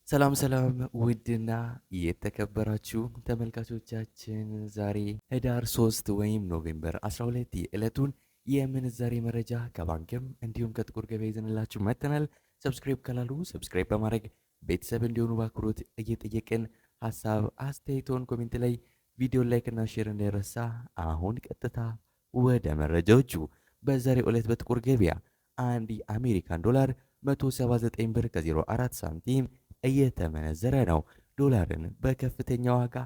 ሰላም ሰላም ውድና የተከበራችሁ ተመልካቾቻችን ዛሬ ህዳር 3 ወይም ኖቬምበር 12 የዕለቱን የምንዛሬ መረጃ ከባንክም እንዲሁም ከጥቁር ገበያ ይዘንላችሁ መጥተናል። ሰብስክራይብ ካላሉ ሰብስክራይብ በማድረግ ቤተሰብ እንዲሆኑ በአክብሮት እየጠየቅን ሀሳብ አስተያየቶን ኮሜንት ላይ ቪዲዮ ላይክ እና ሼር እንዳይረሳ። አሁን ቀጥታ ወደ መረጃዎቹ። በዛሬው ዕለት በጥቁር ገበያ አንድ የአሜሪካን ዶላር 179 ብር ከ04 ሳንቲም እየተመነዘረ ነው። ዶላርን በከፍተኛ ዋጋ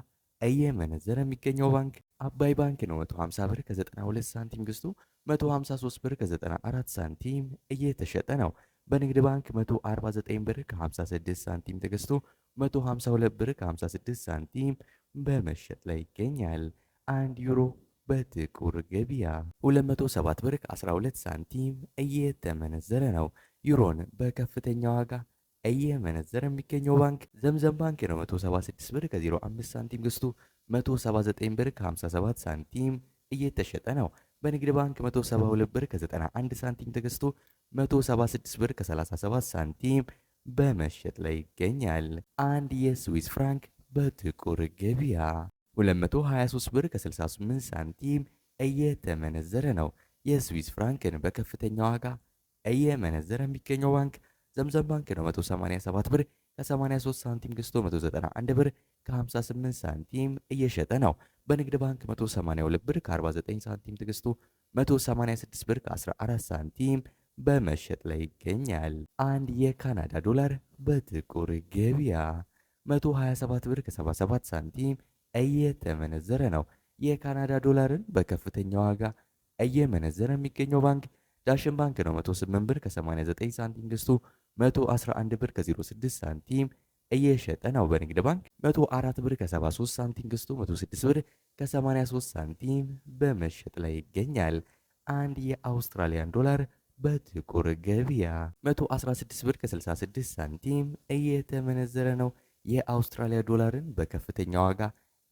እየመነዘረ የሚገኘው ባንክ አባይ ባንክ ነው። 150 ብር ከ92 ሳንቲም ገዝቶ 153 ብር ከ94 ሳንቲም እየተሸጠ ነው። በንግድ ባንክ 149 ብር ከ56 ሳንቲም ተገዝቶ 152 ብር ከ56 ሳንቲም በመሸጥ ላይ ይገኛል። 1 ዩሮ በጥቁር ገበያ 207 ብር ከ12 ሳንቲም እየተመነዘረ ነው። ዩሮን በከፍተኛ ዋጋ እየመነዘረ የሚገኘው ባንክ ዘምዘም ባንክ ነው። 176 ብር ከ05 ሳንቲም ገዝቶ 179 ብር ከ57 ሳንቲም እየተሸጠ ነው። በንግድ ባንክ 172 ብር ከ91 ሳንቲም ተገዝቶ 176 ብር ከ37 ሳንቲም በመሸጥ ላይ ይገኛል። አንድ የስዊስ ፍራንክ በጥቁር ገበያ 223 ብር ከ68 ሳንቲም እየተመነዘረ ነው። የስዊስ ፍራንክን በከፍተኛ ዋጋ እየመነዘረ የሚገኘው ባንክ ዘምዘም ባንክ ነው። 187 ብር ከ83 ሳንቲም ገዝቶ 191 ብር ከ58 ሳንቲም እየሸጠ ነው። በንግድ ባንክ 182 ብር ከ49 ሳንቲም ተገዝቶ 186 ብር ከ14 ሳንቲም በመሸጥ ላይ ይገኛል። አንድ የካናዳ ዶላር በጥቁር ገበያ 127 ብር ከ77 ሳንቲም እየተመነዘረ ነው። የካናዳ ዶላርን በከፍተኛ ዋጋ እየመነዘረ የሚገኘው ባንክ ዳሽን ባንክ ነው። 108 ብር ከ89 ሳንቲም ገዝቶ 111 ብር ከ06 ሳንቲም እየሸጠ ነው። በንግድ ባንክ 104 ብር ከ73 ሳንቲም ገዝቶ 106 ብር ከ83 ሳንቲም በመሸጥ ላይ ይገኛል። አንድ የአውስትራሊያን ዶላር በጥቁር ገበያ 116 ብር ከ66 ሳንቲም እየተመነዘረ ነው። የአውስትራሊያ ዶላርን በከፍተኛ ዋጋ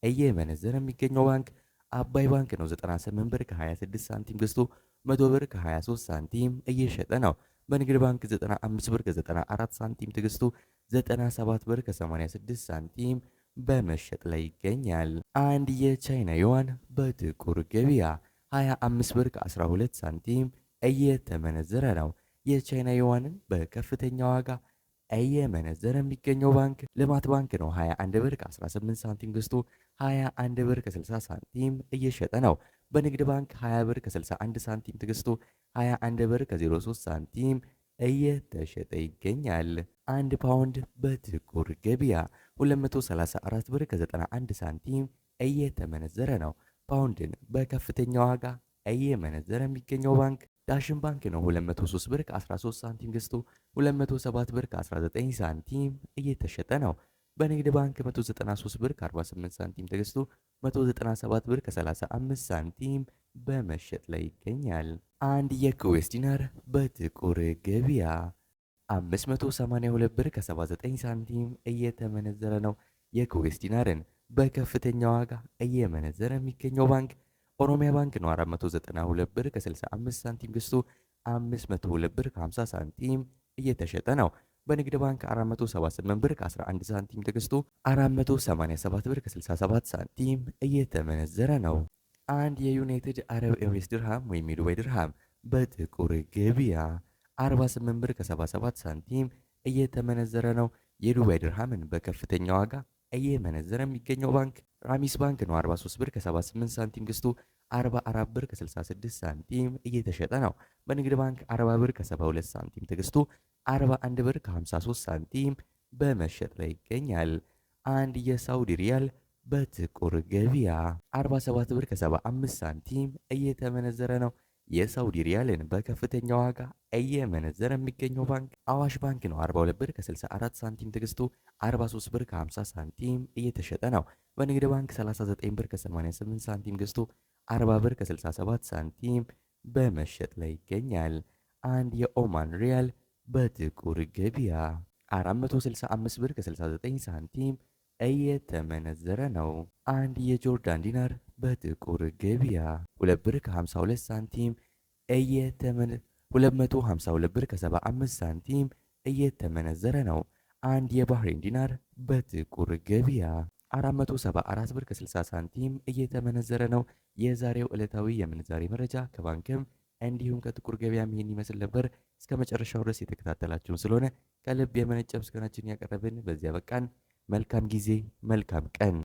እየመነዘረ የሚገኘው ባንክ አባይ ባንክ ነው። 98 ብር ከ26 ሳንቲም ገዝቶ 100 ብር ከ23 ሳንቲም እየሸጠ ነው። በንግድ ባንክ 95 ብር ከ94 ሳንቲም ተገዝቶ 97 ብር ከ86 ሳንቲም በመሸጥ ላይ ይገኛል። አንድ የቻይና ዩዋን በጥቁር ገበያ 25 ብር ከ12 ሳንቲም እየተመነዘረ ነው። የቻይና ዩዋንን በከፍተኛ ዋጋ እየመነዘረ የሚገኘው ባንክ ልማት ባንክ ነው። 21 ብር ከ18 ሳንቲም ገዝቶ 21 ብር ከ60 ሳንቲም እየሸጠ ነው። በንግድ ባንክ 20 ብር ከ61 ሳንቲም ተገዝቶ 21 ብር ከ03 ሳንቲም እየተሸጠ ይገኛል። አንድ ፓውንድ በጥቁር ገበያ 234 ብር ከ91 ሳንቲም እየተመነዘረ ነው። ፓውንድን በከፍተኛ ዋጋ እየመነዘረ የሚገኘው ባንክ ዳሽን ባንክ ነው። 203 ብር ከ13 ሳንቲም ገዝቶ 207 ብር ከ19 ሳንቲም እየተሸጠ ነው። በንግድ ባንክ 193 ብር ከ48 ሳንቲም ተገዝቶ 197 ብር ከ35 ሳንቲም በመሸጥ ላይ ይገኛል። አንድ የኩዌስ ዲናር በጥቁር ገበያ 582 ብር ከ79 ሳንቲም እየተመነዘረ ነው። የኩዌስ ዲናርን በከፍተኛ ዋጋ እየመነዘረ የሚገኘው ባንክ ኦሮሚያ ባንክ ነው። 492 ብር ከ65 ሳንቲም ገዝቶ 502 ብር ከ50 ሳንቲም እየተሸጠ ነው። በንግድ ባንክ 478 ብር ከ11 ሳንቲም ተገዝቶ 487 ብር ከ67 ሳንቲም እየተመነዘረ ነው። አንድ የዩናይትድ አረብ ኤምሬትስ ድርሃም ወይም የዱባይ ድርሃም በጥቁር ገበያ 48 ብር ከ77 ሳንቲም እየተመነዘረ ነው። የዱባይ ድርሃምን በከፍተኛ ዋጋ እየመነዘረ የሚገኘው ባንክ ራሚስ ባንክ ነው። 43 ብር ከ78 ሳንቲም ገዝቶ 44 ብር ከ66 ሳንቲም እየተሸጠ ነው። በንግድ ባንክ 40 ብር ከ72 ሳንቲም ተገዝቶ 41 ብር ከ53 ሳንቲም በመሸጥ ላይ ይገኛል። አንድ የሳውዲ ሪያል በጥቁር ገበያ 47 ብር ከ75 ሳንቲም እየተመነዘረ ነው። የሳውዲ ሪያልን በከፍተኛ ዋጋ እየመነዘረ የሚገኘው ባንክ አዋሽ ባንክ ነው። 42 ብር ከ64 ሳንቲም ተገዝቶ 43 ብር ከ50 ሳንቲም እየተሸጠ ነው። በንግድ ባንክ 39 ብር ከ88 ሳንቲም ገዝቶ 40 ብር ከ67 ሳንቲም በመሸጥ ላይ ይገኛል። አንድ የኦማን ሪያል በጥቁር ገበያ 465 ብር ከ69 ሳንቲም እየተመነዘረ ነው። አንድ የጆርዳን ዲናር በጥቁር ገበያ 2 ብር ከ52 ሳንቲም 252 ብር ከ75 ሳንቲም እየተመነዘረ ነው። አንድ የባህሬን ዲናር በጥቁር ገበያ 474 ብር ከ60 ሳንቲም እየተመነዘረ ነው። የዛሬው ዕለታዊ የምንዛሬ መረጃ ከባንክም እንዲሁም ከጥቁር ገበያም ይሄን ይመስል ነበር። እስከ መጨረሻው ድረስ የተከታተላችሁን ስለሆነ ከልብ የመነጨ ምስጋናችንን ያቀረብን በዚያ በቃን። መልካም ጊዜ፣ መልካም ቀን